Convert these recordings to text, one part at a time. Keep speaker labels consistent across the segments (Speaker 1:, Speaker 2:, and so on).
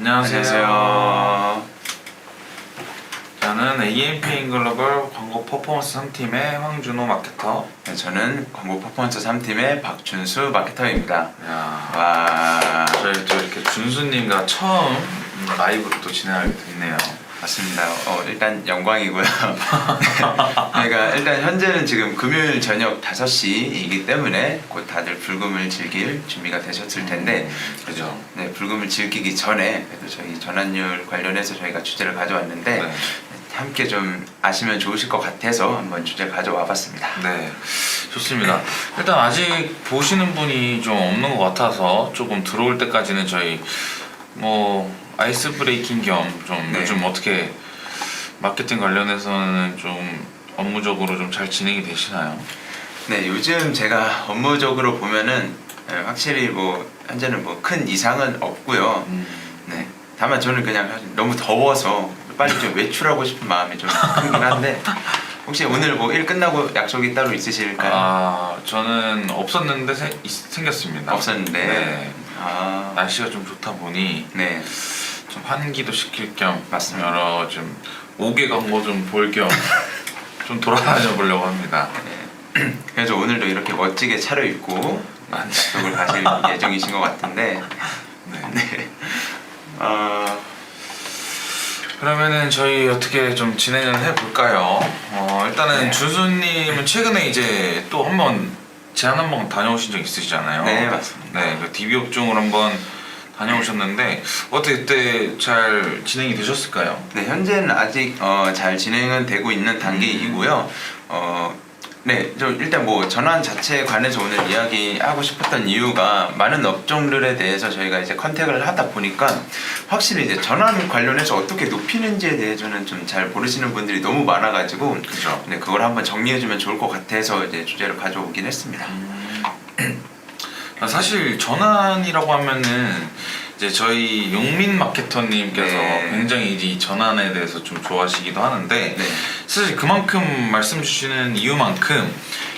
Speaker 1: 안녕하세요. 저는 AMP인 글로벌 광고 퍼포먼스 3팀의 황준호 마케터.
Speaker 2: 네, 저는 광고 퍼포먼스 3팀의 박준수 마케터입니다.
Speaker 1: 와, 저희 또 이렇게 준수님과 처음 라이브로 또 진행하게 됐네요.
Speaker 2: 맞습니다. 일단 영광이고요. 저희가 일단 현재는 지금 금요일 저녁 5시이기 때문에 곧 다들 불금을 즐길 준비가 되셨을 텐데,
Speaker 1: 그죠?
Speaker 2: 네, 불금을 즐기기 전에 그래도 저희 전환율 관련해서 저희가 주제를 가져왔는데
Speaker 1: 네.
Speaker 2: 함께 좀 아시면 좋으실 것 같아서 한번 주제를 가져와 봤습니다.
Speaker 1: 네, 좋습니다. 일단 아직 보시는 분이 좀 없는 것 같아서 조금 들어올 때까지는 저희 아이스 브레이킹 겸 좀
Speaker 2: 네.
Speaker 1: 요즘 어떻게 마케팅 관련해서는 좀 업무적으로 좀 잘 진행이 되시나요?
Speaker 2: 네, 요즘 제가 업무적으로 보면은 확실히 현재는 큰 이상은 없고요. 네, 다만 저는 그냥 사실 너무 더워서 빨리 좀 외출하고 싶은 마음이 좀 크긴 한데 혹시 오늘 일 끝나고 약속이 따로 있으실까요?
Speaker 1: 저는 없었는데 생겼습니다.
Speaker 2: 없었는데.
Speaker 1: 네.
Speaker 2: 아,
Speaker 1: 날씨가 좀 좋다 보니
Speaker 2: 네,
Speaker 1: 좀 환기도 시킬 겸
Speaker 2: 맞습니다.
Speaker 1: 여러 좀 5개 광고 좀 볼 겸 좀 돌아다녀 보려고 합니다.
Speaker 2: 네. 그래서 오늘도 이렇게 멋지게 차려입고 약속을 가실 예정이신 것 같은데.
Speaker 1: 네.
Speaker 2: 네.
Speaker 1: 그러면은 저희 어떻게 좀 진행을 해볼까요? 일단은
Speaker 2: 네.
Speaker 1: 준수님은 최근에 이제 또 한번 제안 한번 다녀오신 적 있으시잖아요.
Speaker 2: 네, 맞습니다.
Speaker 1: 네, 그 DB 업종을 한번 다녀오셨는데 어떻게 그때 잘 진행이 되셨을까요?
Speaker 2: 네, 현재는 아직 잘 진행은 되고 있는 단계이고요. 네, 저 일단 전환 자체에 관해서 오늘 이야기하고 싶었던 이유가 많은 업종들에 대해서 저희가 이제 컨택을 하다 보니까 확실히 이제 전환 관련해서 어떻게 높이는지에 대해서는 좀 잘 모르시는 분들이 너무 많아가지고
Speaker 1: 그죠.
Speaker 2: 네, 그걸 한번 정리해주면 좋을 것 같아서 이제 주제를 가져오긴 했습니다.
Speaker 1: 사실 전환이라고 하면은 이제 저희 용민 마케터님께서
Speaker 2: 네.
Speaker 1: 굉장히 이제 이 전환에 대해서 좀 좋아하시기도 하는데
Speaker 2: 네,
Speaker 1: 사실 그만큼 말씀 주시는 이유만큼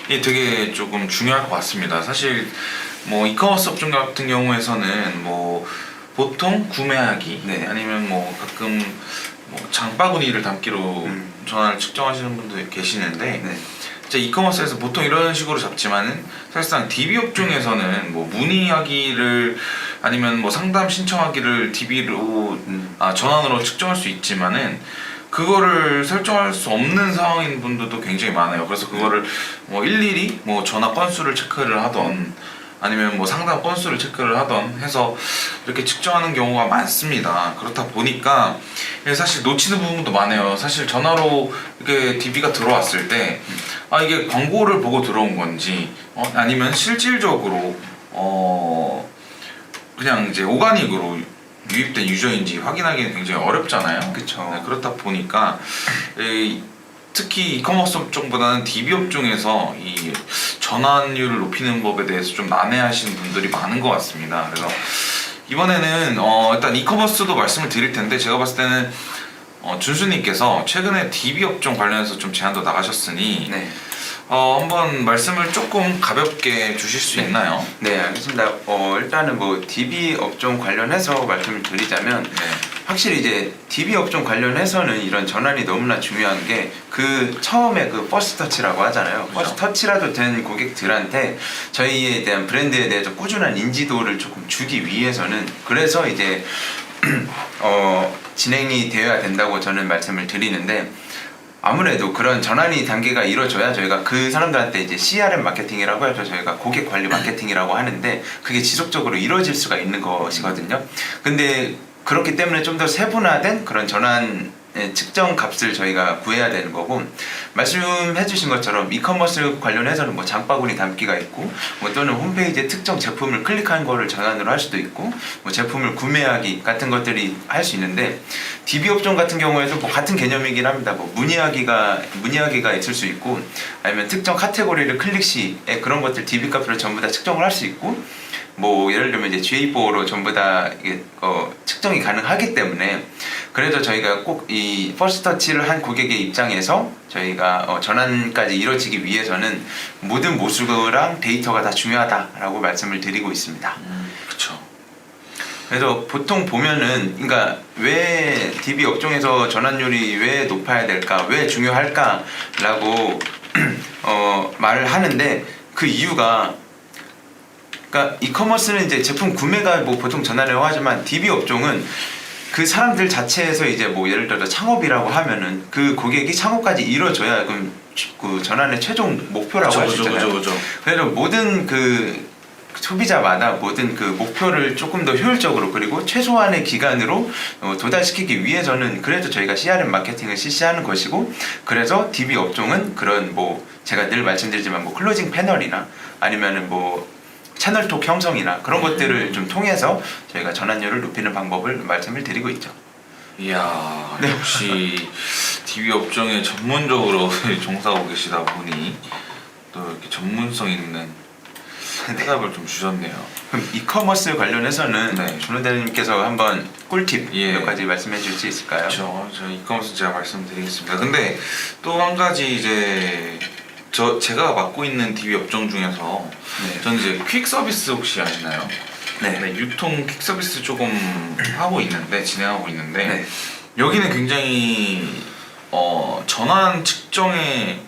Speaker 1: 이게 되게 조금 중요할 것 같습니다. 사실 이커머스 업종 같은 경우에서는 보통 구매하기
Speaker 2: 네.
Speaker 1: 아니면 가끔 장바구니를 담기로 전환을 측정하시는 분도 계시는데
Speaker 2: 네,
Speaker 1: 이제 이커머스에서 보통 이런 식으로 잡지만은 사실상 DB 업종에서는 문의하기를 아니면 상담 신청하기를 DB로 전환으로 측정할 수 있지만은 그거를 설정할 수 없는 상황인 분들도 굉장히 많아요. 그래서 그거를 일일이 전화 건수를 체크를 하던 아니면 상담 건수를 체크를 하던 해서 이렇게 측정하는 경우가 많습니다. 그렇다 보니까 사실 놓치는 부분도 많아요. 사실 전화로 이렇게 DB가 들어왔을 때 이게 광고를 보고 들어온 건지 아니면 실질적으로 그냥 이제 오가닉으로 유입된 유저인지 확인하기는 굉장히 어렵잖아요.
Speaker 2: 그쵸.
Speaker 1: 네, 그렇다 보니까 특히 이커머스 업종보다는 DB 업종에서 이 전환율을 높이는 법에 대해서 좀 난해하시는 분들이 많은 것 같습니다. 그래서 이번에는 일단 이커머스도 말씀을 드릴 텐데 제가 봤을 때는 준수님께서 최근에 DB 업종 관련해서 좀 제안도 나가셨으니
Speaker 2: 네.
Speaker 1: 한번 말씀을 조금 가볍게 주실 수 있나요?
Speaker 2: 네, 알겠습니다. 일단은 DB 업종 관련해서 말씀을 드리자면
Speaker 1: 네.
Speaker 2: 확실히 이제 DB 업종 관련해서는 이런 전환이 너무나 중요한 게 처음에 퍼스트 터치라고 하잖아요.
Speaker 1: 그죠.
Speaker 2: 퍼스트 터치라도 된 고객들한테 저희에 대한 브랜드에 대해서 꾸준한 인지도를 조금 주기 위해서는 그래서 이제 진행이 되어야 된다고 저는 말씀을 드리는데 아무래도 그런 전환이 단계가 이루어져야 저희가 그 사람들한테 이제 CRM 마케팅이라고 해서 저희가 고객 관리 마케팅이라고 하는데 그게 지속적으로 이루어질 수가 있는 것이거든요. 근데 그렇기 때문에 좀 더 세분화된 그런 전환 측정 값을 저희가 구해야 되는 거고 말씀해 주신 것처럼 이커머스 관련해서는 장바구니 담기가 있고 또는 홈페이지에 특정 제품을 클릭한 거를 전환으로 할 수도 있고 제품을 구매하기 같은 것들이 할 수 있는데 DB 업종 같은 경우에도 같은 개념이긴 합니다. 문의하기가 있을 수 있고 아니면 특정 카테고리를 클릭 시에 그런 것들 DB 값으로 전부 다 측정을 할 수 있고 예를 들면 이제 GA4로 전부 다 측정이 가능하기 때문에 그래도 저희가 꼭 이 퍼스트 터치를 한 고객의 입장에서 저희가 전환까지 이루어지기 위해서는 모든 모수랑 데이터가 다 중요하다라고 말씀을 드리고 있습니다.
Speaker 1: 그렇죠.
Speaker 2: 그래서 보통 보면은 그러니까 왜 DB 업종에서 전환율이 왜 높아야 될까, 왜 중요할까라고 말을 하는데 그 이유가 그러니까 이커머스는 이제 제품 구매가 뭐 보통 전환이라고 하지만 DB 업종은 그 사람들 자체에서 이제 뭐 예를 들어 창업이라고 하면은 그 고객이 창업까지 이뤄줘야 그럼 그 전환의 최종 목표라고 할 수 있잖아요.
Speaker 1: 그죠.
Speaker 2: 그래서 모든 그 소비자마다 모든 그 목표를 조금 더 효율적으로 그리고 최소한의 기간으로 도달시키기 위해서는 그래도 저희가 CRM 마케팅을 실시하는 것이고, 그래서 DB 업종은 그런 뭐 제가 늘 말씀드리지만 뭐 클로징 패널이나 아니면은 뭐 채널톡 형성이나 그런 것들을 좀 통해서 저희가 전환율을 높이는 방법을 말씀을 드리고 있죠.
Speaker 1: 이야, 역시 DB 업종에 전문적으로 종사하고 계시다 보니 또 이렇게 전문성 있는 해답을 좀 주셨네요.
Speaker 2: 그럼 이커머스 관련해서는
Speaker 1: 네.
Speaker 2: 준호대님께서 한번 꿀팁
Speaker 1: 예.
Speaker 2: 몇 가지 말씀해 줄 수 있을까요?
Speaker 1: 그렇죠. 저 이커머스 제가 말씀드리겠습니다. 근데 또 한 가지 이제 제가 맡고 있는 DB 업종 중에서
Speaker 2: 네.
Speaker 1: 저는 이제 퀵 서비스 혹시 아시나요?
Speaker 2: 네.
Speaker 1: 유통 퀵 서비스 조금 하고 있는데 진행하고 있는데
Speaker 2: 네.
Speaker 1: 여기는 굉장히 전환 측정에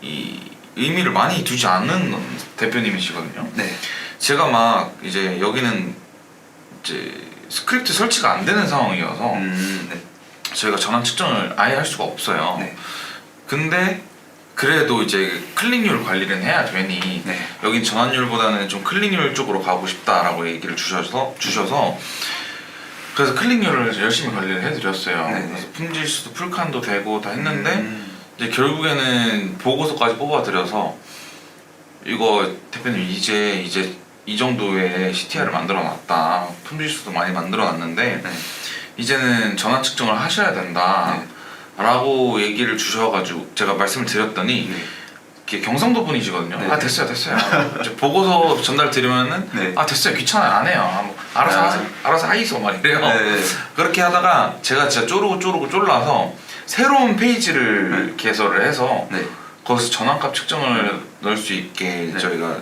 Speaker 1: 이 의미를 많이 두지 않는 대표님이시거든요.
Speaker 2: 네.
Speaker 1: 제가 막 이제 여기는 이제 스크립트 설치가 안 되는 상황이어서
Speaker 2: 네.
Speaker 1: 저희가 전환 측정을 아예 할 수가 없어요.
Speaker 2: 네.
Speaker 1: 근데 그래도 이제 클릭률 관리는 해야 되니
Speaker 2: 네.
Speaker 1: 여긴 전환율보다는 좀 클릭률 쪽으로 가고 싶다라고 얘기를 주셔서 그래서 클릭률을 열심히 관리를 해드렸어요.
Speaker 2: 네네.
Speaker 1: 그래서 품질수도 풀칸도 되고 다 했는데 이제 결국에는 보고서까지 뽑아드려서 이거 대표님 이제 이 정도의 CTR을 만들어놨다, 품질수도 많이 만들어놨는데
Speaker 2: 네.
Speaker 1: 이제는 전환 측정을 하셔야 된다.
Speaker 2: 네.
Speaker 1: 라고 얘기를 주셔가지고 제가 말씀을 드렸더니
Speaker 2: 네.
Speaker 1: 이렇게 경상도 분이시거든요.
Speaker 2: 네.
Speaker 1: 아 됐어요 이제 보고서 전달 드리면은
Speaker 2: 네.
Speaker 1: 아 됐어요 귀찮아요 안 해요. 뭐 알아서 하이소 막 이래요.
Speaker 2: 네.
Speaker 1: 그렇게 하다가 제가 진짜 쪼르고 쫄라서 새로운 페이지를 개설을 해서
Speaker 2: 네.
Speaker 1: 거기서 전환값 측정을 넣을 수 있게
Speaker 2: 네.
Speaker 1: 저희가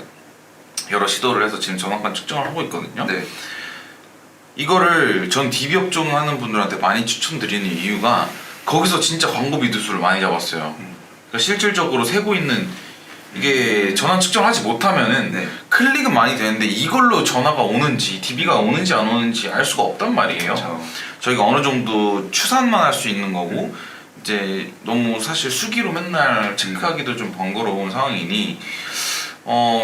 Speaker 1: 여러 시도를 해서 지금 전환값 측정을 하고 있거든요.
Speaker 2: 네.
Speaker 1: 이거를 전 DB 업종 하는 분들한테 많이 추천드리는 이유가 거기서 진짜 광고 비드수를 많이 잡았어요. 그러니까 실질적으로 세고 있는 이게 전환 측정하지 못하면은
Speaker 2: 네.
Speaker 1: 클릭은 많이 되는데 이걸로 전화가 오는지 DB가 오는지 안 오는지 알 수가 없단 말이에요.
Speaker 2: 그렇죠.
Speaker 1: 저희가 어느 정도 추산만 할 수 있는 거고 이제 너무 사실 수기로 맨날 체크하기도 좀 번거로운 상황이니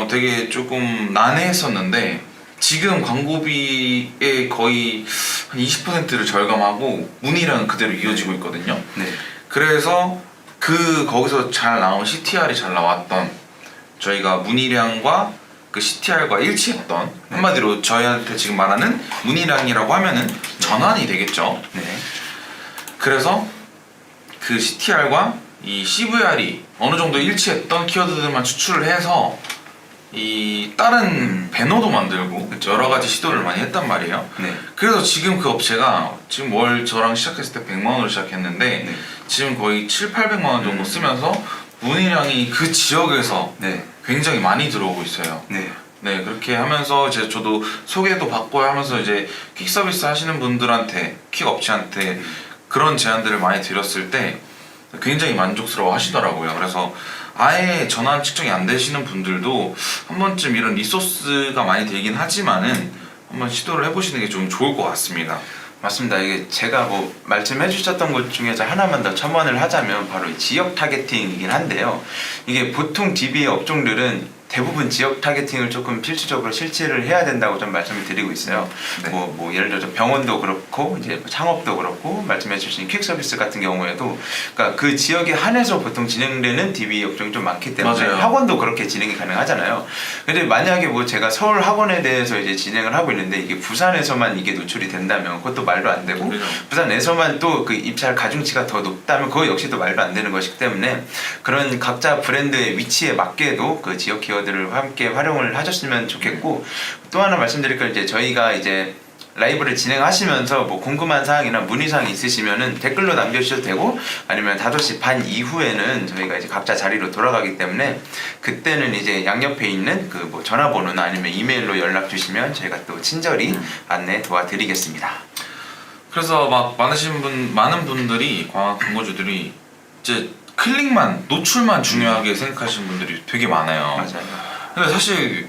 Speaker 1: 되게 조금 난해했었는데 지금 광고비의 거의 한 20%를 절감하고 문의량은 그대로 이어지고 있거든요.
Speaker 2: 네.
Speaker 1: 그래서 거기서 잘 나온 CTR이 잘 나왔던 저희가 문의량과 그 CTR과 일치했던 한마디로 저희한테 지금 말하는 문의량이라고 하면은 전환이 되겠죠.
Speaker 2: 네.
Speaker 1: 그래서 그 CTR과 이 CVR이 어느 정도 일치했던 키워드들만 추출을 해서 이 다른 배너도 만들고 여러 가지 시도를 많이 했단 말이에요.
Speaker 2: 네.
Speaker 1: 그래서 지금 그 업체가 지금 월 저랑 시작했을 때 100만 원으로 시작했는데
Speaker 2: 네.
Speaker 1: 지금 거의 7, 800만 원 정도 쓰면서 문의량이 그 지역에서
Speaker 2: 네.
Speaker 1: 굉장히 많이 들어오고 있어요.
Speaker 2: 네.
Speaker 1: 네, 그렇게 하면서 이제 저도 소개도 받고 하면서 이제 퀵 서비스 하시는 분들한테 퀵 업체한테 그런 제안들을 많이 드렸을 때 굉장히 만족스러워 하시더라고요. 그래서 아예 전환 측정이 안 되시는 분들도 한 번쯤 이런 리소스가 많이 되긴 하지만은 한번 시도를 해보시는 게 좀 좋을 것 같습니다.
Speaker 2: 맞습니다. 이게 제가 뭐 말씀해 주셨던 것 중에서 하나만 더 첨언을 하자면 바로 이 지역 타겟팅이긴 한데요. 이게 보통 DB 업종들은 대부분 지역 타겟팅을 조금 필수적으로 실시를 해야 된다고 좀 말씀을 드리고 있어요.
Speaker 1: 네.
Speaker 2: 뭐 예를 들어서 병원도 그렇고 이제 창업도 그렇고 말씀해 주신 퀵 서비스 같은 경우에도 그러니까 그 지역에 한해서 보통 진행되는 DB 업종이 좀 많기 때문에
Speaker 1: 맞아요.
Speaker 2: 학원도 그렇게 진행이 가능하잖아요. 근데 만약에 뭐 제가 서울 학원에 대해서 이제 진행을 하고 있는데 이게 부산에서만 이게 노출이 된다면 그것도 말도 안 되고
Speaker 1: 그렇죠.
Speaker 2: 부산에서만 또 그 입찰 가중치가 더 높다면 그거 역시도 말도 안 되는 것이기 때문에 그런 각자 브랜드의 위치에 맞게도 그 지역 키워드를 함께 활용을 하셨으면 좋겠고 또 하나 말씀드릴 건 이제 저희가 이제 라이브를 진행하시면서 뭐 궁금한 사항이나 문의사항 있으시면은 댓글로 남겨주셔도 되고, 아니면 5시 반 이후에는 저희가 이제 각자 자리로 돌아가기 때문에 그때는 이제 양옆에 있는 그 뭐 전화번호나 아니면 이메일로 연락 주시면 저희가 또 친절히 안내 도와드리겠습니다.
Speaker 1: 그래서 막 많은 분들이 광고주들이 이제 클릭만, 노출만 중요하게 생각하시는 분들이 되게 많아요.
Speaker 2: 맞아요.
Speaker 1: 근데 사실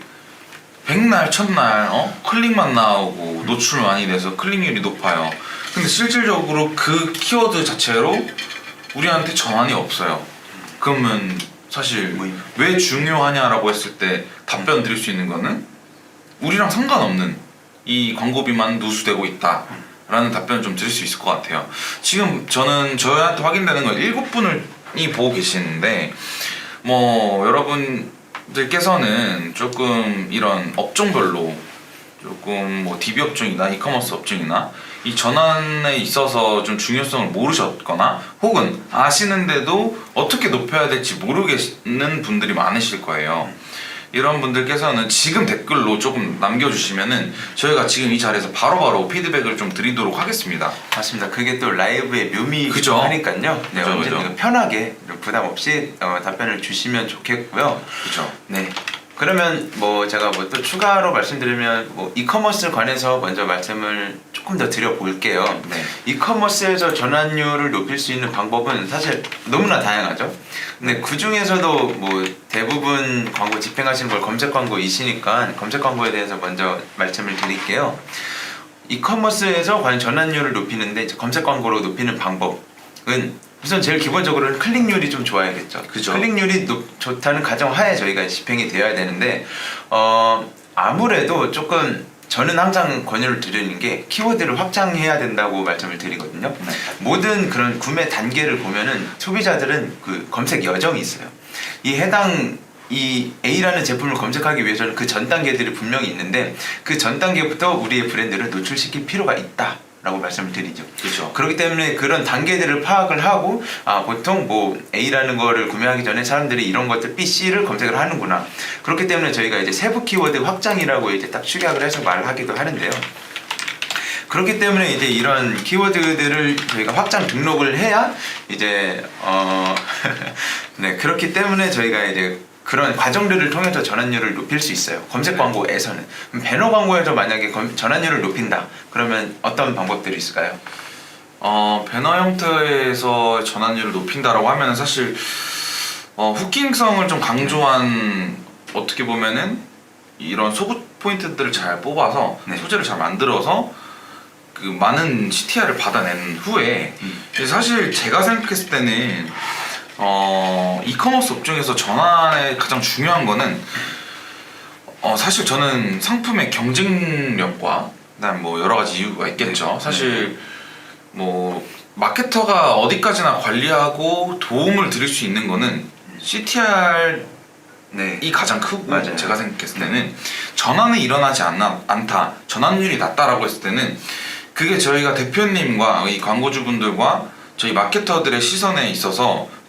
Speaker 1: 백날 첫날 클릭만 나오고 노출 많이 돼서 클릭률이 높아요. 근데 실질적으로 그 키워드 자체로 우리한테 전환이 없어요. 그러면 사실 왜 중요하냐라고 했을 때 답변 드릴 수 있는 거는 우리랑 상관없는 이 광고비만 누수되고 있다 라는 답변을 좀 드릴 수 있을 것 같아요. 지금 저희한테 확인되는 건 7분이 보고 계시는데, 뭐 여러분들께서는 조금 이런 업종별로 조금 뭐 DB 업종이나 이커머스 업종이나 이 전환에 있어서 좀 중요성을 모르셨거나 혹은 아시는데도 어떻게 높여야 될지 모르겠는 분들이 많으실 거예요. 이런 분들께서는 지금 댓글로 조금 남겨주시면은 저희가 지금 이 자리에서 바로바로 피드백을 좀 드리도록 하겠습니다.
Speaker 2: 맞습니다. 그게 또 라이브의 묘미이기도
Speaker 1: 그죠?
Speaker 2: 하니까요. 네,
Speaker 1: 그죠,
Speaker 2: 언제든
Speaker 1: 그죠.
Speaker 2: 편하게 부담 없이 답변을 주시면 좋겠고요.
Speaker 1: 그렇죠.
Speaker 2: 네. 그러면 뭐 제가 뭐 또 추가로 말씀드리면 뭐 이커머스 관해서 먼저 말씀을 조금 더 드려볼게요.
Speaker 1: 네.
Speaker 2: 이커머스에서 전환율을 높일 수 있는 방법은 사실 너무나 다양하죠. 근데 그 중에서도 뭐 대부분 광고 집행하시는 걸 검색 광고이시니까 검색 광고에 대해서 먼저 말씀을 드릴게요. 이커머스에서 과연 전환율을 높이는데 이제 검색 광고로 높이는 방법은 우선 제일 기본적으로는 클릭률이 좀 좋아야겠죠.
Speaker 1: 그죠.
Speaker 2: 클릭률이 좋다는 가정하에 저희가 집행이 되어야 되는데 아무래도 조금 저는 항상 권유를 드리는 게 키워드를 확장해야 된다고 말씀을 드리거든요.
Speaker 1: 네.
Speaker 2: 모든 그런 구매 단계를 보면은 소비자들은 그 검색 여정이 있어요. 이 A라는 제품을 검색하기 위해서는 그 전 단계들이 분명히 있는데 그 전 단계부터 우리의 브랜드를 노출시킬 필요가 있다 라고 말씀을 드리죠.
Speaker 1: 그렇죠.
Speaker 2: 그렇기 때문에 그런 단계들을 파악을 하고 보통 뭐 A라는 거를 구매하기 전에 사람들이 이런 것들 B, C를 검색을 하는구나. 그렇기 때문에 저희가 이제 세부 키워드 확장이라고 이제 딱 축약을 해서 말을 하기도 하는데요. 그렇기 때문에 이제 이런 키워드들을 저희가 확장 등록을 해야 이제 네, 그렇기 때문에 저희가 이제 그런 과정들을 통해서 전환율을 높일 수 있어요. 검색 광고에서는. 그럼 배너 광고에서 만약에 전환율을 높인다. 그러면 어떤 방법들이 있을까요?
Speaker 1: 배너 형태에서 전환율을 높인다라고 하면은 사실 후킹성을 좀 강조한 어떻게 보면은 이런 소굿 포인트들을 잘 뽑아서
Speaker 2: 네.
Speaker 1: 소재를 잘 만들어서 그 많은 CTR을 받아낸 후에 사실 제가 생각했을 때는 이커머스 업종에서 전환에 가장 중요한 거는 사실 저는 상품의 경쟁력과 그다음 뭐 여러 가지 이유가 있겠죠. 사실 뭐 마케터가 어디까지나 관리하고 도움을 드릴 수 있는 거는 CTR 이 가장 크고
Speaker 2: 맞아요.
Speaker 1: 제가 생각했을 때는 전환이 일어나지 않다, 전환율이 낮다라고 했을 때는 그게 저희가 대표님과 이 광고주분들과 저희 마케터들의 시선에 있어서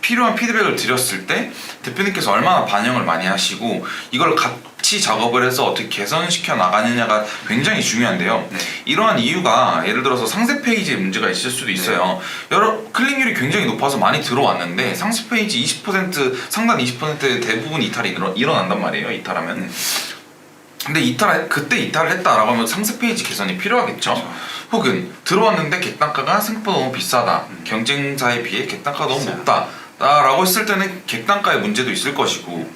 Speaker 1: 필요한 피드백을 드렸을 때 대표님께서 얼마나 반영을 많이 하시고 이걸 같이 작업을 해서 어떻게 개선시켜 나가느냐가 굉장히 중요한데요.
Speaker 2: 네.
Speaker 1: 이러한 이유가 예를 들어서 상세 페이지에 문제가 있을 수도 있어요. 클릭률이 굉장히 높아서 많이 들어왔는데 상세 페이지 20% 상단 20%의 대부분 이탈이 일어난단 말이에요. 이탈하면. 근데 그때 이탈을 했다라고 하면 상세 페이지 개선이 필요하겠죠.
Speaker 2: 그렇죠.
Speaker 1: 혹은 들어왔는데 객단가가 생각보다 너무 비싸다. 경쟁사에 비해 객단가가 너무 높다. 라고 했을 때는 객단가의 문제도 있을 것이고,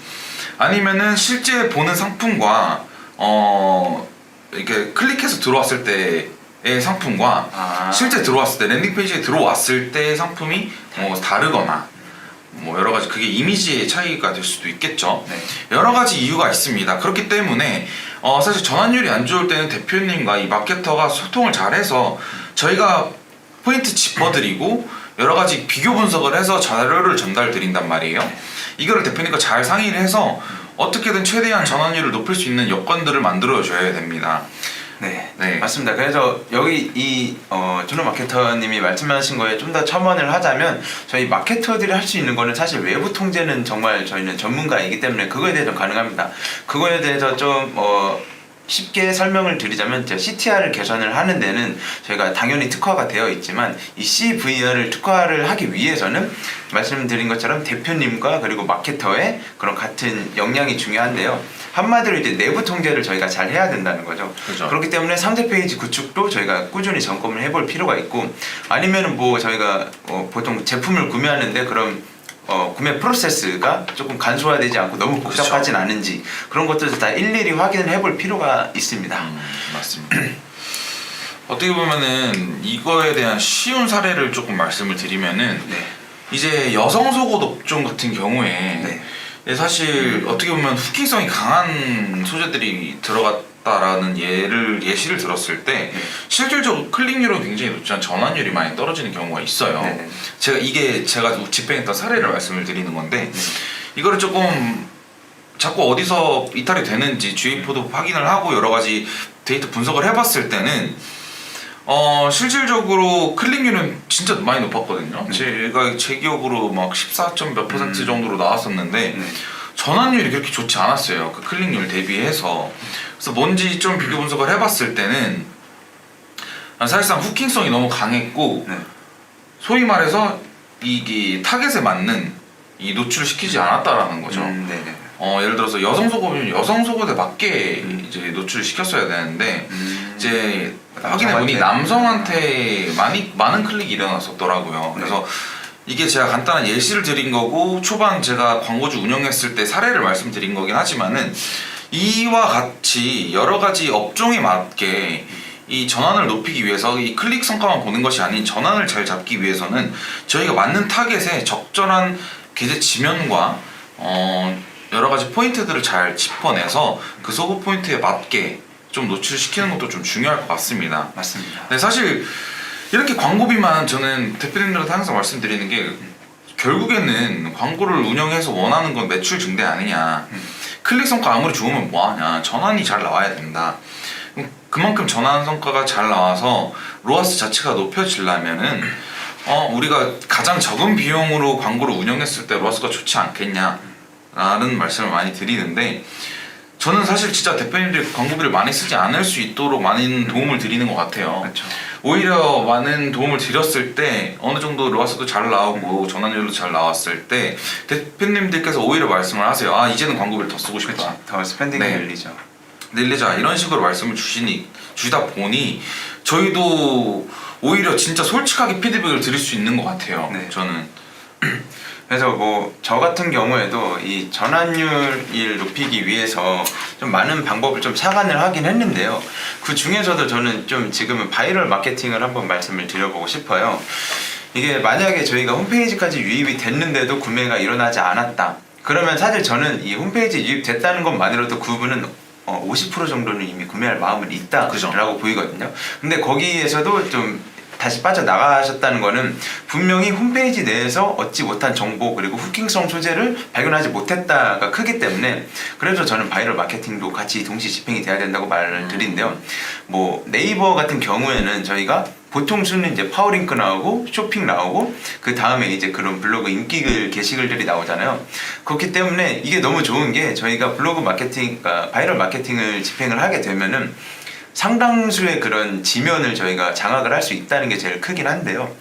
Speaker 1: 아니면은 실제 보는 상품과 이렇게 클릭해서 들어왔을 때의 상품과 실제 들어왔을 때 랜딩 페이지에 들어왔을 때의 상품이 다르거나 뭐 여러 가지 그게 이미지의 차이가 될 수도 있겠죠.
Speaker 2: 네.
Speaker 1: 여러 가지 이유가 있습니다. 그렇기 때문에 사실 전환율이 안 좋을 때는 대표님과 이 마케터가 소통을 잘해서 저희가 포인트 짚어드리고 여러 가지 비교 분석을 해서 자료를 전달 드린단 말이에요. 이거를 대표님과 잘 상의를 해서 어떻게든 최대한 전환율을 높일 수 있는 여건들을 만들어 줘야 됩니다.
Speaker 2: 네, 맞습니다. 그래서 여기 이 준호 마케터님이 말씀하신 거에 좀 더 첨언을 하자면 저희 마케터들이 할 수 있는 거는 사실 외부 통제는 정말 저희는 전문가이기 때문에 그거에 대해서 가능합니다. 그거에 대해서 좀 쉽게 설명을 드리자면 CTR을 개선을 하는 데는 저희가 당연히 특화가 되어 있지만 이 CVR을 특화를 하기 위해서는 말씀드린 것처럼 대표님과 그리고 마케터의 그런 같은 역량이 중요한데요. 한마디로 이제 내부 통제를 저희가 잘 해야 된다는 거죠.
Speaker 1: 그렇죠.
Speaker 2: 그렇기 때문에 상세 페이지 구축도 저희가 꾸준히 점검을 해볼 필요가 있고, 아니면은 뭐 저희가 보통 제품을 구매하는데 그럼 구매 프로세스가 조금 간소화되지 않고 너무 복잡하진 않은지 그런 것들도 다 일일이 확인을 해볼 필요가 있습니다.
Speaker 1: 맞습니다. 어떻게 보면은 이거에 대한 쉬운 사례를 조금 말씀을 드리면은
Speaker 2: 네.
Speaker 1: 이제 여성 속옷 업종 같은 경우에 사실 어떻게 보면 후킹성이 강한 소재들이 들어갔다라는 예시를 들었을 때 실질적으로 클릭률은 굉장히 높지만 전환율이 많이 떨어지는 경우가 있어요.
Speaker 2: 네네.
Speaker 1: 제가 집행했던 사례를 말씀을 드리는 건데 이거를 조금 자꾸 어디서 이탈이 되는지 주의포도 확인을 하고 여러 가지 데이터 분석을 해봤을 때는 실질적으로 클릭률은 진짜 많이 높았거든요. 제가 제 기억으로 막 14점 몇 % 정도로 나왔었는데 전환율이 그렇게 좋지 않았어요. 그 클릭률 대비해서. 그래서 뭔지 좀 비교 분석을 해봤을 때는 사실상 후킹성이 너무 강했고 소위 말해서 이게 타겟에 맞는 이 노출을 시키지 않았다라는 거죠.
Speaker 2: 네네.
Speaker 1: 예를 들어서 여성 속옷이면 여성 속옷에 맞게 이제 노출을 시켰어야 되는데 이제 확인해 보니 남성한테 많은 클릭이 일어났었더라고요. 그래서 이게 제가 간단한 예시를 드린 거고 초반 제가 광고주 운영했을 때 사례를 말씀드린 거긴 하지만은 이와 같이 여러 가지 업종에 맞게 이 전환을 높이기 위해서 이 클릭 성과만 보는 것이 아닌 전환을 잘 잡기 위해서는 저희가 맞는 타겟에 적절한 계제 지면과 여러 가지 포인트들을 잘 짚어내서 그 속옷 포인트에 맞게 좀 노출시키는 것도 좀 중요할 것 같습니다.
Speaker 2: 맞습니다.
Speaker 1: 근데 사실 이렇게 광고비만 저는 대표님들한테 항상 말씀드리는 게 결국에는 광고를 운영해서 원하는 건 매출 증대 아니냐. 클릭 성과 아무리 좋으면 뭐하냐. 전환이 잘 나와야 된다. 그만큼 전환 성과가 잘 나와서 로아스 자체가 높여지려면은 우리가 가장 적은 비용으로 광고를 운영했을 때 로아스가 좋지 않겠냐 라는 말씀을 많이 드리는데 저는 사실 진짜 대표님들이 광고비를 많이 쓰지 않을 수 있도록 많은 도움을 드리는 것 같아요.
Speaker 2: 그렇죠.
Speaker 1: 오히려 많은 도움을 드렸을 때 어느 정도 로아스도 잘 나오고 전환율도 잘 나왔을 때 대표님들께서 오히려 말씀을 하세요. 아 이제는 광고비를 더 쓰고 싶다.
Speaker 2: 그렇죠. 더 스pen딩이 늘리죠.
Speaker 1: 늘리자 이런 식으로 말씀을 주시다 보니 저희도 오히려 진짜 솔직하게 피드백을 드릴 수 있는 것 같아요. 저는.
Speaker 2: 그래서 뭐 저 같은 경우에도 이 전환율을 높이기 위해서 좀 많은 방법을 좀 착안을 하긴 했는데요. 그 중에서도 저는 좀 지금은 바이럴 마케팅을 한번 말씀을 드려보고 싶어요. 이게 만약에 저희가 홈페이지까지 유입이 됐는데도 구매가 일어나지 않았다. 그러면 사실 저는 이 홈페이지 유입됐다는 것만으로도 그분은 50% 정도는 이미 구매할 마음은 있다라고 보이거든요. 근데 거기에서도 좀 다시 빠져나가셨다는 거는 분명히 홈페이지 내에서 얻지 못한 정보 그리고 후킹성 소재를 발견하지 못했다가 크기 때문에 그래서 저는 바이럴 마케팅도 같이 동시 집행이 돼야 된다고 말을 드린데요. 뭐 네이버 같은 경우에는 저희가 보통 수는 이제 파워링크 나오고 쇼핑 나오고 그 다음에 이제 그런 블로그 인기글 게시글들이 나오잖아요. 그렇기 때문에 이게 너무 좋은 게 저희가 블로그 마케팅, 바이럴 마케팅을 집행을 하게 되면은 상당수의 그런 지면을 저희가 장악을 할 수 있다는 게 제일 크긴 한데요.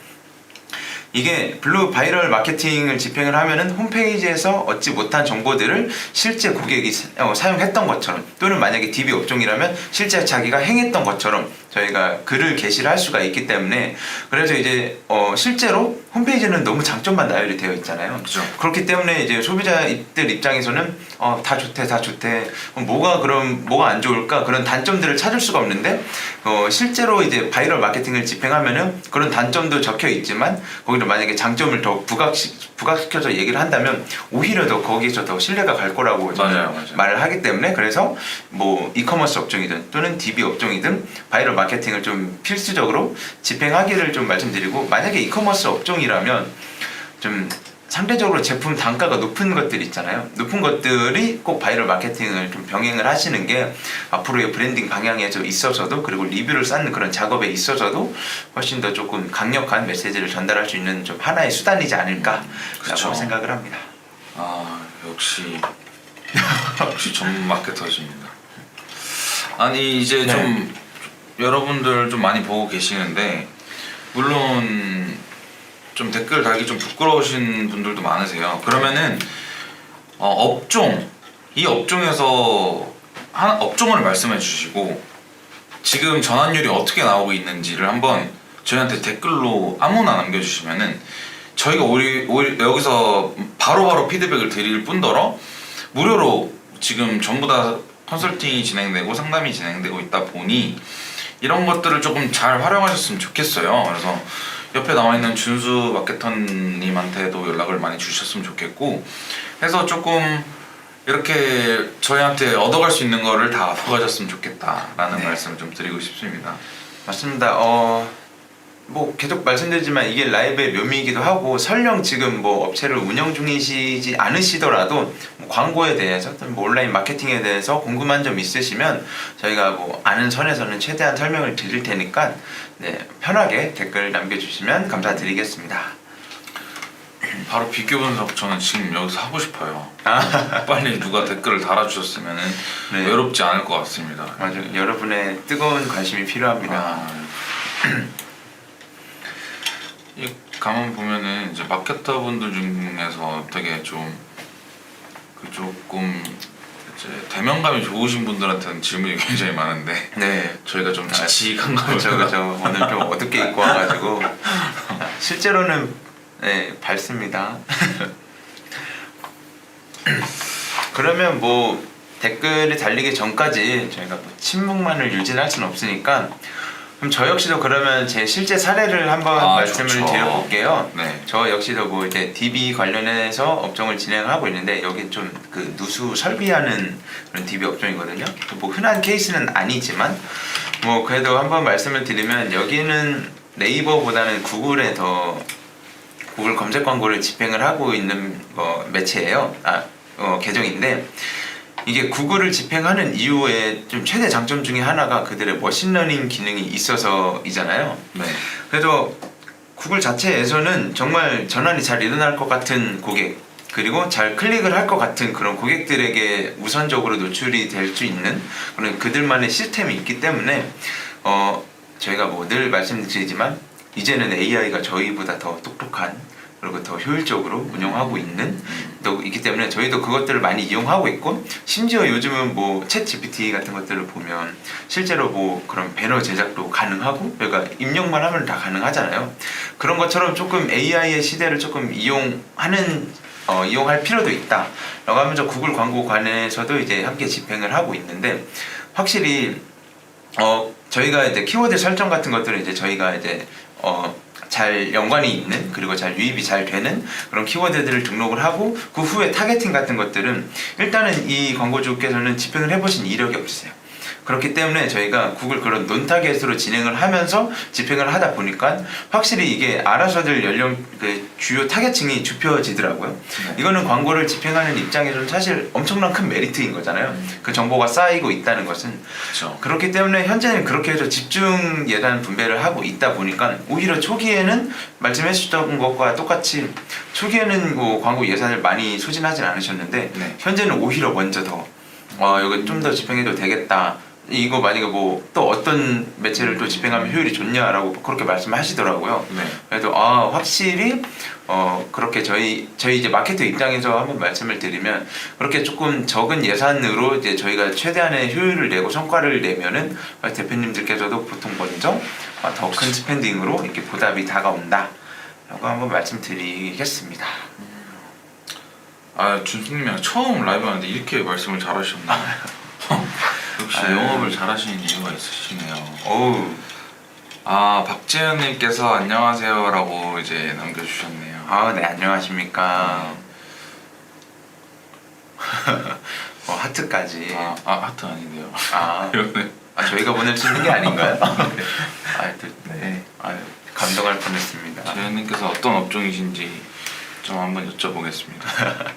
Speaker 2: 이게 블로그 바이럴 마케팅을 집행을 하면은 홈페이지에서 얻지 못한 정보들을 실제 고객이 사용했던 것처럼 또는 만약에 DB 업종이라면 실제 자기가 행했던 것처럼 저희가 글을 게시를 할 수가 있기 때문에 그래서 이제 실제로 홈페이지는 너무 장점만 나열이 되어 있잖아요.
Speaker 1: 그렇죠.
Speaker 2: 그렇기 때문에 이제 소비자들 입장에서는 다 좋대 뭐가 안 좋을까 그런 단점들을 찾을 수가 없는데 실제로 이제 바이럴 마케팅을 집행하면은 그런 단점도 적혀 있지만 거기서 만약에 장점을 더 부각시켜서 얘기를 한다면 오히려 더 거기에서 더 신뢰가 갈 거라고
Speaker 1: 맞아요.
Speaker 2: 말을 하기 때문에 그래서 뭐 이커머스 업종이든 또는 DB 업종이든 바이럴 마케팅을 좀 필수적으로 집행하기를 좀 말씀드리고 만약에 이커머스 업종이라면 좀 상대적으로 제품 단가가 높은 것들 있잖아요. 높은 것들이 꼭 바이럴 마케팅을 좀 병행을 하시는 게 앞으로의 브랜딩 방향에 있어서도 그리고 리뷰를 쌓는 그런 작업에 있어서도 훨씬 더 조금 강력한 메시지를 전달할 수 있는 좀 하나의 수단이지 않을까라고
Speaker 1: 그쵸.
Speaker 2: 생각을 합니다.
Speaker 1: 역시 전문 마케터십니다. 아니 이제
Speaker 2: 네.
Speaker 1: 좀 여러분들 좀 많이 보고 계시는데 물론 좀 댓글 달기 좀 부끄러우신 분들도 많으세요. 그러면은 업종 이 업종에서 한 업종을 말씀해 주시고 지금 전환율이 어떻게 나오고 있는지를 한번 저희한테 댓글로 아무나 남겨주시면은 저희가 오히려 여기서 바로바로 피드백을 드릴 뿐더러 무료로 지금 전부 다 컨설팅이 진행되고 상담이 진행되고 있다 보니 이런 것들을 조금 잘 활용하셨으면 좋겠어요. 그래서 옆에 나와 있는 준수 마케터님한테도 연락을 많이 주셨으면 좋겠고 해서 조금 이렇게 저희한테 얻어갈 수 있는 거를 다 얻어가셨으면 좋겠다라는
Speaker 2: 네.
Speaker 1: 말씀을 좀 드리고 싶습니다.
Speaker 2: 맞습니다. 뭐 계속 말씀드리지만 이게 라이브의 묘미이기도 하고 설령 지금 뭐 업체를 운영 중이시지 않으시더라도 뭐 광고에 대해서 또는 뭐 온라인 마케팅에 대해서 궁금한 점 있으시면 저희가 뭐 아는 선에서는 최대한 설명을 드릴 테니까 네, 편하게 댓글 남겨주시면 감사드리겠습니다.
Speaker 1: 바로 비교 분석 저는 지금 여기서 하고 싶어요.
Speaker 2: 아,
Speaker 1: 빨리 누가 댓글을 달아주셨으면은
Speaker 2: 네.
Speaker 1: 외롭지 않을 것 같습니다.
Speaker 2: 맞아요. 여러분의 뜨거운 관심이 필요합니다.
Speaker 1: 아, 이 가만 보면은 이제 마케터 분들 중에서 되게 좀 조금 이제 대면감이 좋으신 분들한테는 질문이 굉장히 많은데
Speaker 2: 네.
Speaker 1: 저희가 좀 칙칙한가 봐요.
Speaker 2: 그렇죠. 오늘 좀 어둡게 입고 와가지고 실제로는 네, 밝습니다. 그러면 뭐 댓글이 달리기 전까지 저희가 뭐 침묵만을 유지할 수는 없으니까 그럼 저 역시도 그러면 제 실제 사례를 한번 말씀을
Speaker 1: 좋죠.
Speaker 2: 드려볼게요.
Speaker 1: 네.
Speaker 2: 저 역시도 뭐 이제 DB 관련해서 업종을 진행하고 있는데 여기 좀 그 누수 설비하는 그런 DB 업종이거든요. 뭐 흔한 케이스는 아니지만 뭐 그래도 한번 말씀을 드리면 여기는 네이버보다는 구글에 더 구글 검색 광고를 집행을 하고 있는 매체예요. 계정인데 이게 구글을 집행하는 이유의 좀 최대 장점 중에 하나가 그들의 머신러닝 기능이 있어서이잖아요.
Speaker 1: 네.
Speaker 2: 그래서 구글 자체에서는 정말 전환이 잘 일어날 것 같은 고객 그리고 잘 클릭을 할 것 같은 그런 고객들에게 우선적으로 노출이 될 수 있는 그런 그들만의 시스템이 있기 때문에 저희가 뭐 늘 말씀드리지만 이제는 AI가 저희보다 더 똑똑한 그리고 더 효율적으로 운영하고 있는 또 있기 때문에 저희도 그것들을 많이 이용하고 있고 심지어 요즘은 뭐 챗 GPT 같은 것들을 보면 실제로 뭐 그런 배너 제작도 가능하고 그러니까 입력만 하면 다 가능하잖아요. 그런 것처럼 조금 AI의 시대를 조금 이용할 필요도 있다 라고 하면서 구글 광고관에서도 이제 함께 집행을 하고 있는데 확실히 저희가 이제 키워드 설정 같은 것들은 이제 저희가 이제 잘 연관이 있는 그리고 잘 유입이 잘 되는 그런 키워드들을 등록을 하고 그 후에 타겟팅 같은 것들은 일단은 이 광고주께서는 집행을 해보신 이력이 없으세요. 그렇기 때문에 저희가 구글 그런 논타겟으로 진행을 하면서 집행을 하다 보니까 확실히 이게 알아서들 그 주요 타겟층이 좁혀지더라고요.
Speaker 1: 네.
Speaker 2: 이거는 광고를 집행하는 입장에서는 사실 엄청난 큰 메리트인 거잖아요. 그 정보가 쌓이고 있다는 것은.
Speaker 1: 그렇죠.
Speaker 2: 그렇기 때문에 현재는 그렇게 해서 집중 예산 분배를 하고 있다 보니까 오히려 초기에는 말씀해 주셨던 것과 똑같이 초기에는 뭐 광고 예산을 많이 소진하진 않으셨는데
Speaker 1: 네.
Speaker 2: 현재는 오히려 먼저 더 이거 좀 더 집행해도 되겠다. 이거 만약에 뭐 또 어떤 매체를 또 집행하면 효율이 좋냐라고 그렇게 말씀하시더라고요.
Speaker 1: 네.
Speaker 2: 그래도 확실히 그렇게 저희 이제 마케터 입장에서 한번 말씀을 드리면 그렇게 조금 적은 예산으로 이제 저희가 최대한의 효율을 내고 성과를 내면은 대표님들께서도 보통 먼저 더 큰 스pen딩으로 이렇게 보답이 다가온다라고 한번 말씀드리겠습니다.
Speaker 1: 준수님이랑 처음 라이브 하는데 이렇게 말씀을 잘하셨나요? 역시 영업을 잘하시는 이유가 있으시네요.
Speaker 2: 어우.
Speaker 1: 박재현님께서 안녕하세요라고 이제 남겨주셨네요.
Speaker 2: 네, 안녕하십니까. 하트까지.
Speaker 1: 하트 아닌데요.
Speaker 2: 저희가 보낼 수 있는 게 아닌가요?
Speaker 1: 네.
Speaker 2: 감동할 뻔했습니다.
Speaker 1: 재현님께서 어떤 업종이신지 좀 한번 여쭤보겠습니다.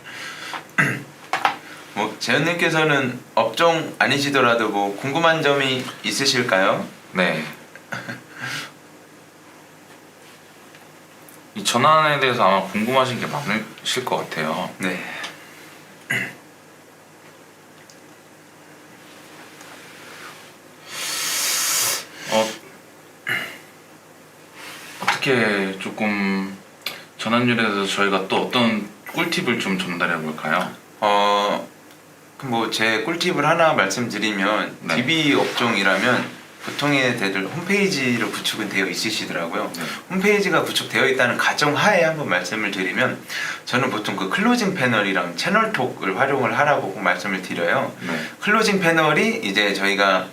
Speaker 2: 뭐 재현님께서는 업종 아니시더라도 뭐 궁금한 점이 있으실까요?
Speaker 1: 네. 이 전환에 대해서 아마 궁금하신 게 많으실 것 같아요.
Speaker 2: 네.
Speaker 1: 어떻게 조금 전환율에 대해서 저희가 또 어떤 꿀팁을 좀 전달해 볼까요?
Speaker 2: 뭐 제 꿀팁을 하나 말씀드리면
Speaker 1: 네.
Speaker 2: DB 업종이라면 보통의 데들 홈페이지로 구축은 되어 있으시더라고요.
Speaker 1: 네.
Speaker 2: 홈페이지가 구축되어 있다는 가정하에 한번 말씀을 드리면 저는 보통 그 클로징 패널이랑 채널톡을 활용을 하라고 꼭 말씀을 드려요.
Speaker 1: 네.
Speaker 2: 클로징 패널이 이제 저희가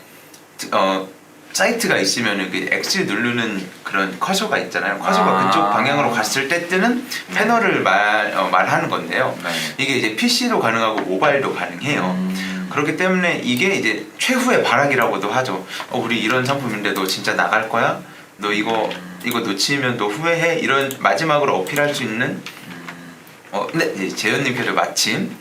Speaker 2: 사이트가 있으면 그 X 누르는 그런 커서가 있잖아요. 커서가 그쪽 방향으로 갔을 때 뜨는 패널을 말하는 건데요.
Speaker 1: 네.
Speaker 2: 이게 이제 PC도 가능하고 모바일도 가능해요. 그렇기 때문에 이게 이제 최후의 발악이라고도 하죠. 우리 이런 상품인데 너 진짜 나갈 거야? 너 이거 놓치면 너 후회해? 이런 마지막으로 어필할 수 있는 네, 재현님께서 마침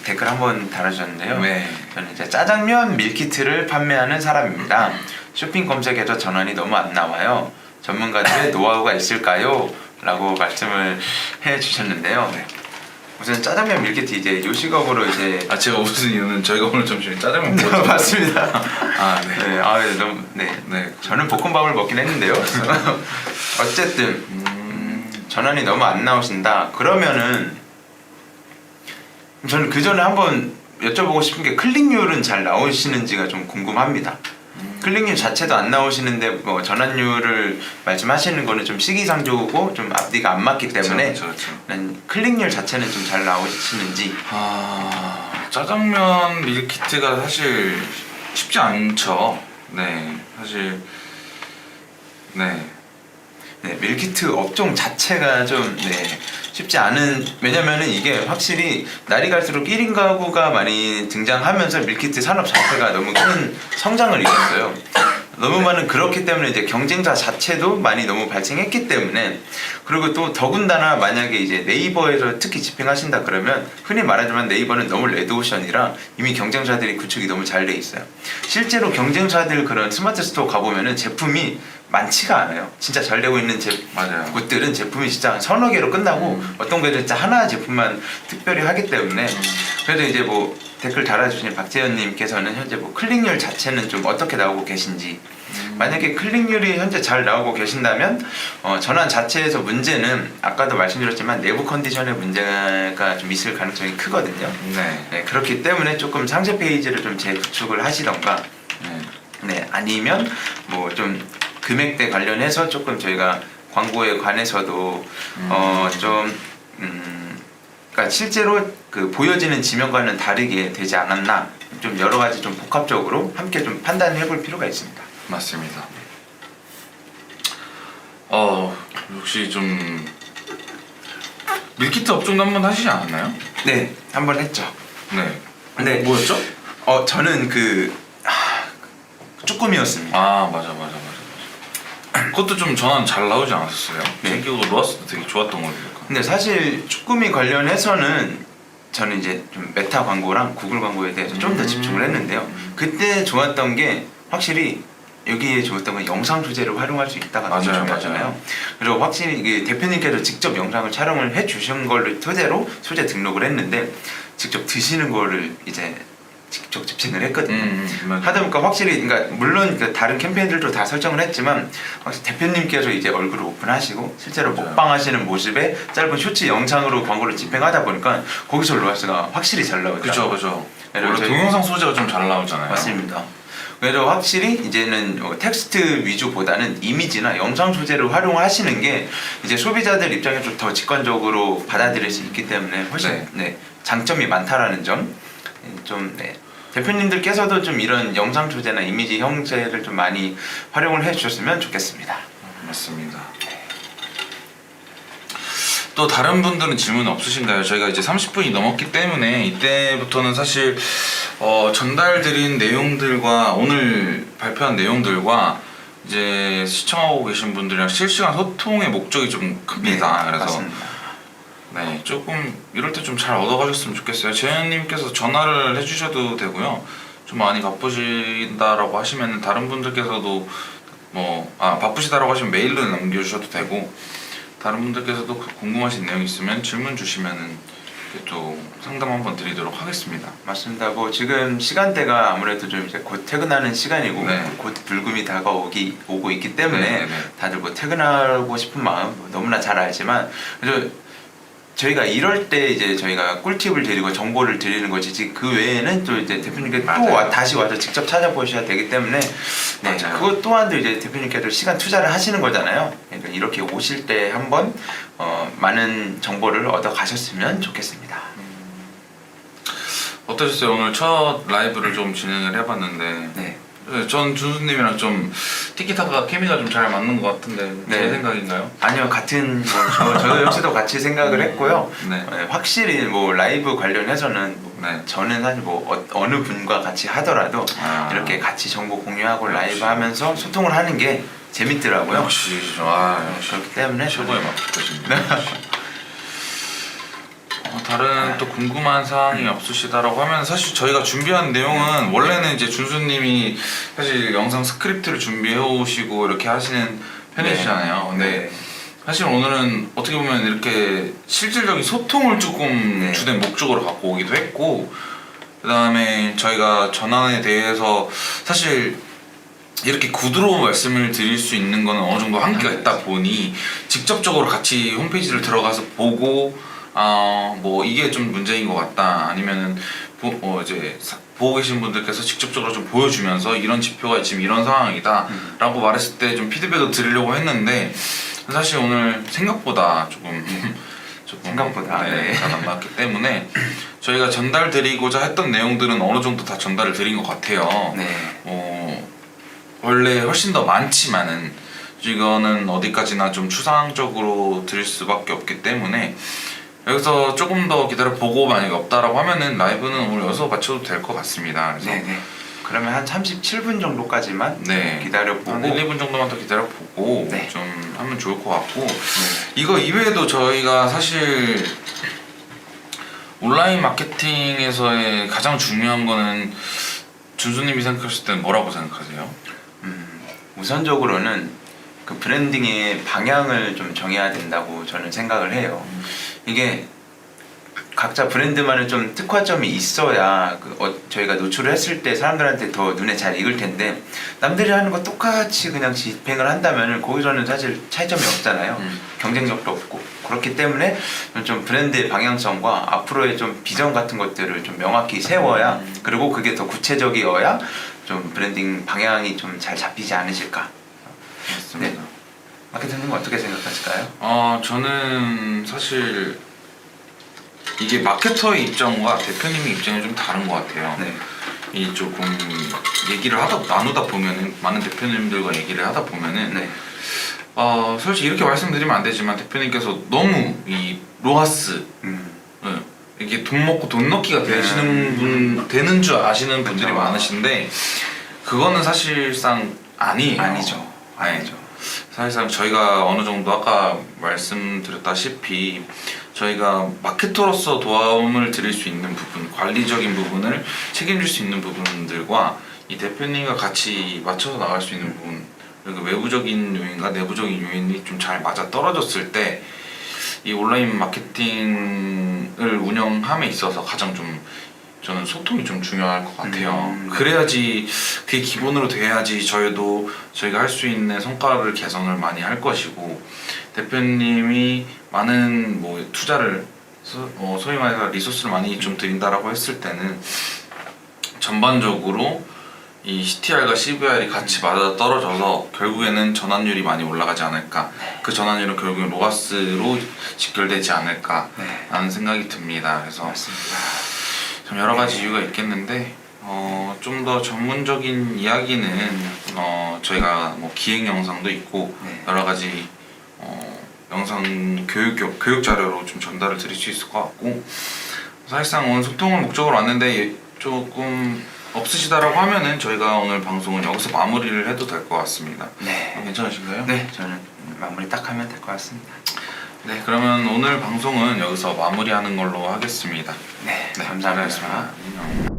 Speaker 2: 댓글 한번 달아주셨는데요.
Speaker 1: 네.
Speaker 2: 저는 이제 짜장면 밀키트를 판매하는 사람입니다. 쇼핑 검색에서 전환이 너무 안 나와요. 전문가들의 노하우가 있을까요? 라고 말씀을 해주셨는데요.
Speaker 1: 네.
Speaker 2: 우선 짜장면 밀키트 이제 요식업으로 이제
Speaker 1: 제가 웃은 이유는 저희가 오늘 점심에 짜장면 먹었죠.
Speaker 2: 맞습니다.
Speaker 1: 네.
Speaker 2: 네, 너무
Speaker 1: 네.
Speaker 2: 저는 볶음밥을 먹긴 했는데요. 어쨌든 전환이 너무 안 나오신다. 그러면은 저는 그 전에 한번 여쭤보고 싶은 게 클릭률은 잘 나오시는지가 좀 궁금합니다. 클릭률 자체도 안 나오시는데 뭐 전환율을 말씀하시는 거는 좀 시기상조고 좀 앞뒤가 안 맞기 때문에
Speaker 1: 그렇죠.
Speaker 2: 난 클릭률 자체는 좀 잘 나오시는지.
Speaker 1: 짜장면 밀키트가 사실 쉽지 않죠. 네, 사실 네.
Speaker 2: 밀키트 업종 자체가 좀 쉽지 않은, 왜냐면은 이게 확실히 날이 갈수록 1인 가구가 많이 등장하면서 밀키트 산업 자체가 너무 큰 성장을 이뤘어요. 너무 많은, 그렇기 때문에 이제 경쟁자 자체도 많이 너무 발생했기 때문에, 그리고 또 더군다나 만약에 이제 네이버에서 특히 집행하신다 그러면 흔히 말하지만 네이버는 너무 레드오션이라 이미 경쟁자들이 구축이 너무 잘 돼 있어요. 실제로 경쟁자들 그런 스마트 스토어 가보면은 제품이 많지가 않아요. 진짜 잘 되고 있는
Speaker 1: 맞아요.
Speaker 2: 곳들은 제품이 진짜 서너 개로 끝나고 어떤 곳은 진짜 하나 제품만 특별히 하기 때문에 그래도 이제 뭐 댓글 달아주신 박재현님께서는 현재 뭐 클릭률 자체는 좀 어떻게 나오고 계신지, 만약에 클릭률이 현재 잘 나오고 계신다면 전환 자체에서 문제는 아까도 말씀드렸지만 내부 컨디션의 문제가 좀 있을 가능성이 크거든요.
Speaker 1: 네.
Speaker 2: 그렇기 때문에 조금 상세 페이지를 좀 재구축을 하시던가 아니면 뭐 좀 금액대 관련해서 조금 저희가 광고에 관해서도 그러니까 실제로 그 보여지는 지면과는 다르게 되지 않았나, 좀 여러 가지 좀 복합적으로 함께 좀 판단해 볼 필요가 있습니다.
Speaker 1: 맞습니다. 역시 좀 밀키트 업종도 한번 하시지 않았나요?
Speaker 2: 네, 한번 했죠.
Speaker 1: 네.
Speaker 2: 네.
Speaker 1: 뭐였죠?
Speaker 2: 저는 쭈꾸미였습니다.
Speaker 1: 맞아. 그것도 좀 전환 잘 나오지 않았었어요?
Speaker 2: 네.
Speaker 1: 생기고 놓았을 때 되게 좋았던 걸로 기억해요.
Speaker 2: 근데 사실 쭈꾸미 관련해서는 저는 이제 좀 메타 광고랑 구글 광고에 대해서 좀 더 집중을 했는데요. 그때 좋았던 게 확실히 여기에 좋았던 건 영상 소재를 활용할 수 있다가 너무 중요하잖아요. 그리고 확실히 이게 대표님께서 직접 영상을 촬영을 해주신 걸로 토대로 소재 등록을 했는데 직접 드시는 거를 이제 직접 집행을 했거든요. 하다 보니까 확실히, 그러니까 물론 그 다른 캠페인들도 다 설정을 했지만 확실히 대표님께서 이제 얼굴을 오픈하시고 실제로
Speaker 1: 맞아요.
Speaker 2: 먹방하시는 모습에 짧은 쇼츠 영상으로 광고를 집행하다 보니까 거기서 로아스가 확실히 잘 나오더라고요.
Speaker 1: 그죠.
Speaker 2: 네,
Speaker 1: 원래
Speaker 2: 저희-
Speaker 1: 동영상 소재가 좀 잘 나오잖아요.
Speaker 2: 맞습니다. 그래서 확실히 이제는 텍스트 위주보다는 이미지나 영상 소재를 활용하시는 게 이제 소비자들 입장에서 더 직관적으로 받아들일 수 있기 때문에 훨씬 장점이 많다라는 점. 대표님들께서도 좀 이런 영상 소재나 이미지 형태를 좀 많이 활용을 해주셨으면 좋겠습니다.
Speaker 1: 맞습니다. 또 다른 분들은 질문 없으신가요? 저희가 이제 30분이 넘었기 때문에 이때부터는 사실 전달드린 내용들과 오늘 발표한 내용들과 이제 시청하고 계신 분들이랑 실시간 소통의 목적이 좀 큽니다. 그래서
Speaker 2: 맞습니다.
Speaker 1: 조금 이럴 때 좀 잘 얻어가셨으면 좋겠어요. 재현님께서 전화를 해주셔도 되고요. 좀 많이 바쁘신다라고 하시면 다른 분들께서도 바쁘시다라고 하시면 메일로 남겨주셔도 되고, 다른 분들께서도 궁금하신 내용 있으면 질문 주시면은 이렇게 또 상담 한번 드리도록 하겠습니다.
Speaker 2: 맞습니다. 뭐 지금 시간대가 아무래도 좀 이제 곧 퇴근하는 시간이고
Speaker 1: 네.
Speaker 2: 곧 불금이 오고 있기 때문에
Speaker 1: 네.
Speaker 2: 다들 뭐 퇴근하고 싶은 마음 뭐 너무나 잘 알지만 그래서 저희가 이럴 때 이제 저희가 꿀팁을 드리고 정보를 드리는 거지 그 외에는 또 이제 대표님께 다시 와서 직접 찾아보셔야 되기 때문에 네,
Speaker 1: 맞아요.
Speaker 2: 그것 또한도 이제 대표님께도 시간 투자를 하시는 거잖아요. 그러니까 이렇게 오실 때 한번 많은 정보를 얻어 가셨으면 좋겠습니다.
Speaker 1: 어떠셨어요? 오늘 첫 라이브를 좀 진행을 해봤는데
Speaker 2: 네.
Speaker 1: 전 준수님이랑 좀 티키타카 케미가 좀 잘 맞는 것 같은데 제
Speaker 2: 네.
Speaker 1: 생각인가요?
Speaker 2: 아니요, 같은 저도 역시도 같이 생각을 했고요.
Speaker 1: 네.
Speaker 2: 확실히 뭐 라이브 관련해서는
Speaker 1: 네.
Speaker 2: 저는 사실 뭐 어느 분과 같이 하더라도 이렇게 같이 정보 공유하고 라이브 하면서 소통을 하는 게 재밌더라고요.
Speaker 1: 역시
Speaker 2: 그렇기 때문에
Speaker 1: 최고의 맛이십니다. 다른 또 궁금한 사항이 없으시다라고 하면 사실 저희가 준비한 내용은 원래는 이제 준수님이 사실 영상 스크립트를 준비해 오시고 이렇게 하시는 편이시잖아요. 근데 사실 오늘은 어떻게 보면 이렇게 실질적인 소통을 조금 주된 목적으로 갖고 오기도 했고, 그 다음에 저희가 전환에 대해서 사실 이렇게 구두로 말씀을 드릴 수 있는 거는 어느 정도 한계가 있다 보니 직접적으로 같이 홈페이지를 들어가서 보고 뭐 이게 좀 문제인 것 같다 아니면은 이제 보고 계신 분들께서 직접적으로 좀 보여주면서 이런 지표가 지금 이런 상황이다 라고 말했을 때 좀 피드백을 드리려고 했는데 사실 오늘 생각보다 조금
Speaker 2: 생각보다
Speaker 1: 잘 안 나왔기 때문에 저희가 전달드리고자 했던 내용들은 어느 정도 다 전달을 드린 것 같아요. 원래 훨씬 더 많지만은 이거는 어디까지나 좀 추상적으로 드릴 수밖에 없기 때문에 여기서 조금 더 기다려보고 만약에 없다라고 하면은 라이브는 오늘 여기서 마쳐도 될 것 같습니다. 그래서
Speaker 2: 그러면 한 37분 정도까지만 기다려보고
Speaker 1: 한 1, 2분 정도만 더 기다려보고 좀 하면 좋을 것 같고 이거 이외에도 저희가 사실 온라인 마케팅에서의 가장 중요한 거는 준수님이 생각하실 때는 뭐라고 생각하세요?
Speaker 2: 우선적으로는 그 브랜딩의 방향을 좀 정해야 된다고 저는 생각을 해요. 이게 각자 브랜드만의 좀 특화점이 있어야 저희가 노출을 했을 때 사람들한테 더 눈에 잘 익을 텐데 남들이 하는 거 똑같이 그냥 집행을 한다면 거기서는 사실 차이점이 없잖아요. 경쟁력도 없고 그렇기 때문에 좀 브랜드의 방향성과 앞으로의 좀 비전 같은 것들을 좀 명확히 세워야 그리고 그게 더 구체적이어야 좀 브랜딩 방향이 좀 잘 잡히지 않으실까.
Speaker 1: 맞습니다.
Speaker 2: 마케팅님 어떻게 생각하실까요?
Speaker 1: 저는 사실 이게 마케터의 입장과 대표님의 입장이 좀 다른 것 같아요. 이 조금 얘기를 나누다 보면은 많은 대표님들과 얘기를 하다 보면은 솔직히 이렇게 말씀드리면 안 되지만 대표님께서 너무 이 로하스 이게 돈 먹고 돈 넣기가 되는 줄 아시는 분들이 많으신데 그거는 사실상 아니에요.
Speaker 2: 아니죠.
Speaker 1: 사실상 저희가 어느 정도 아까 말씀드렸다시피 저희가 마케터로서 도움을 드릴 수 있는 부분, 관리적인 부분을 책임질 수 있는 부분들과 이 대표님과 같이 맞춰서 나갈 수 있는 부분, 그리고 외부적인 요인과 내부적인 요인이 좀 잘 맞아 떨어졌을 때 이 온라인 마케팅을 운영함에 있어서 가장 좀 저는 소통이 좀 중요할 것 같아요. 그래야지 그게 기본으로 돼야지 저희가 할 수 있는 성과를 개선을 많이 할 것이고 대표님이 많은 뭐 투자를 소위 말해서 리소스를 많이 좀 드린다라고 했을 때는 전반적으로 이 CTR과 CVR이 같이 맞아 떨어져서 결국에는 전환율이 많이 올라가지 않을까. 그 전환율은 결국엔 로하스로 직결되지 않을까 라는 생각이 듭니다. 그래서 참 여러 가지 이유가 있겠는데 좀 더 전문적인 이야기는 저희가 뭐 기획 영상도 있고 여러 가지 영상 교육 자료로 좀 전달을 드릴 수 있을 것 같고 사실상 오늘 소통을 목적으로 왔는데 조금 없으시다라고 하면은 저희가 오늘 방송은 여기서 마무리를 해도 될 것 같습니다. 괜찮으신가요?
Speaker 2: 네, 저는 마무리 딱 하면 될 것 같습니다.
Speaker 1: 네, 그러면 오늘 방송은 여기서 마무리하는 걸로 하겠습니다.
Speaker 2: 네, 감사합니다.
Speaker 1: 안녕.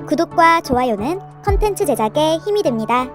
Speaker 3: 구독과 좋아요는 컨텐츠 제작에 힘이 됩니다.